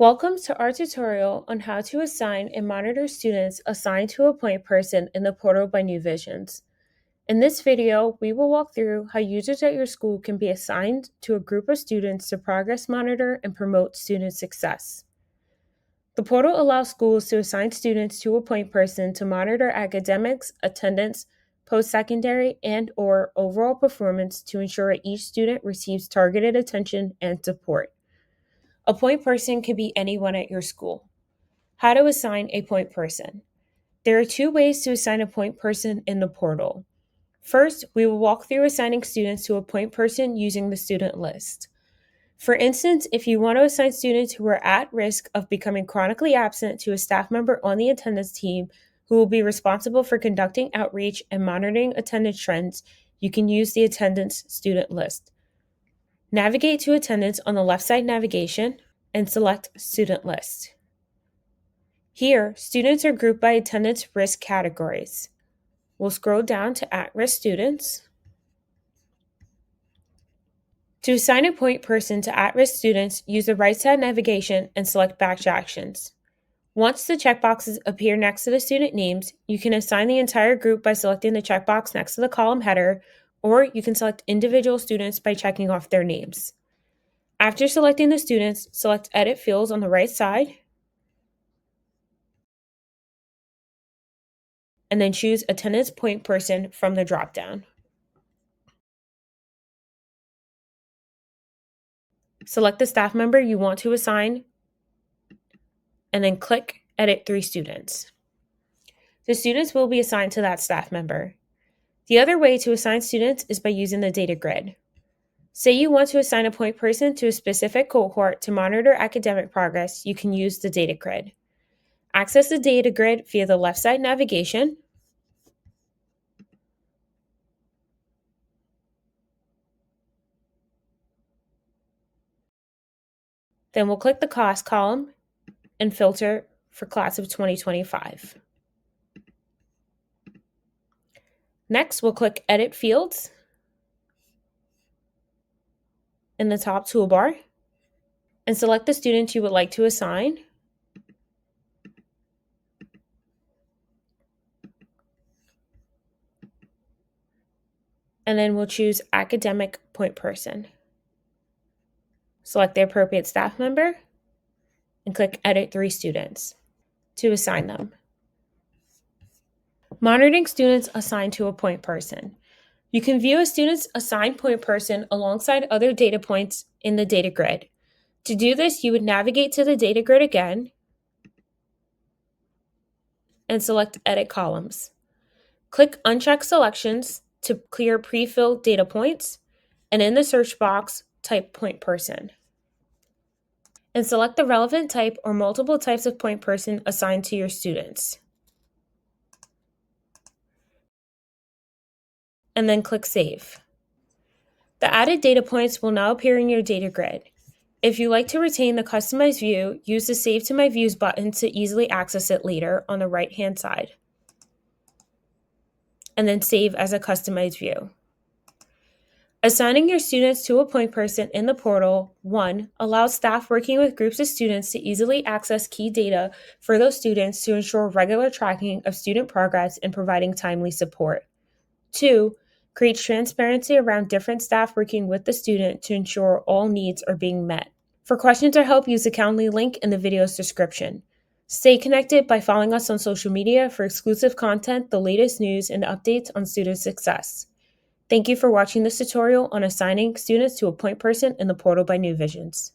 Welcome to our tutorial on how to assign and monitor students assigned to a point person in the portal by New Visions. In this video, we will walk through how users at your school can be assigned to a group of students to progress monitor and promote student success. The portal allows schools to assign students to a point person to monitor academics, attendance, post-secondary, and/or overall performance to ensure each student receives targeted attention and support. A point person can be anyone at your school. How to assign a point person. There are two ways to assign a point person in the portal. First, we will walk through assigning students to a point person using the student list. For instance, if you want to assign students who are at risk of becoming chronically absent to a staff member on the attendance team who will be responsible for conducting outreach and monitoring attendance trends, you can use the attendance student list. Navigate to attendance on the left side navigation and select student list. Here, students are grouped by attendance risk categories. We'll scroll down to at-risk students. To assign a point person to at-risk students, use the right side navigation and select Batch Actions. Once the checkboxes appear next to the student names, you can assign the entire group by selecting the checkbox next to the column header, or you can select individual students by checking off their names. After selecting the students, select Edit Fields on the right side, and then choose Attendance Point Person from the dropdown. Select the staff member you want to assign, and then click Edit 3 Students. The students will be assigned to that staff member. The other way to assign students is by using the data grid. Say you want to assign a point person to a specific cohort to monitor academic progress, you can use the data grid. Access the data grid via the left side navigation, then we'll click the cost column and filter for class of 2025. Next, we'll click Edit Fields in the top toolbar and select the student you would like to assign. And then we'll choose Academic Point Person. Select the appropriate staff member and click Edit 3 Students to assign them. Monitoring students assigned to a point person. You can view a student's assigned point person alongside other data points in the data grid. To do this, you would navigate to the data grid again and select Edit Columns. Click Uncheck Selections to clear pre-filled data points, and in the search box, type Point Person. And select the relevant type or multiple types of point person assigned to your students. And then click Save. The added data points will now appear in your data grid. If you like to retain the customized view, use the Save to My Views button to easily access it later on the right-hand side. And then save as a customized view. Assigning your students to a point person in the portal, 1, allows staff working with groups of students to easily access key data for those students to ensure regular tracking of student progress and providing timely support. 2, creates transparency around different staff working with the student to ensure all needs are being met. For questions or help, use the Calendly link in the video's description. Stay connected by following us on social media for exclusive content, the latest news, and updates on student success. Thank you for watching this tutorial on assigning students to a point person in the portal by New Visions.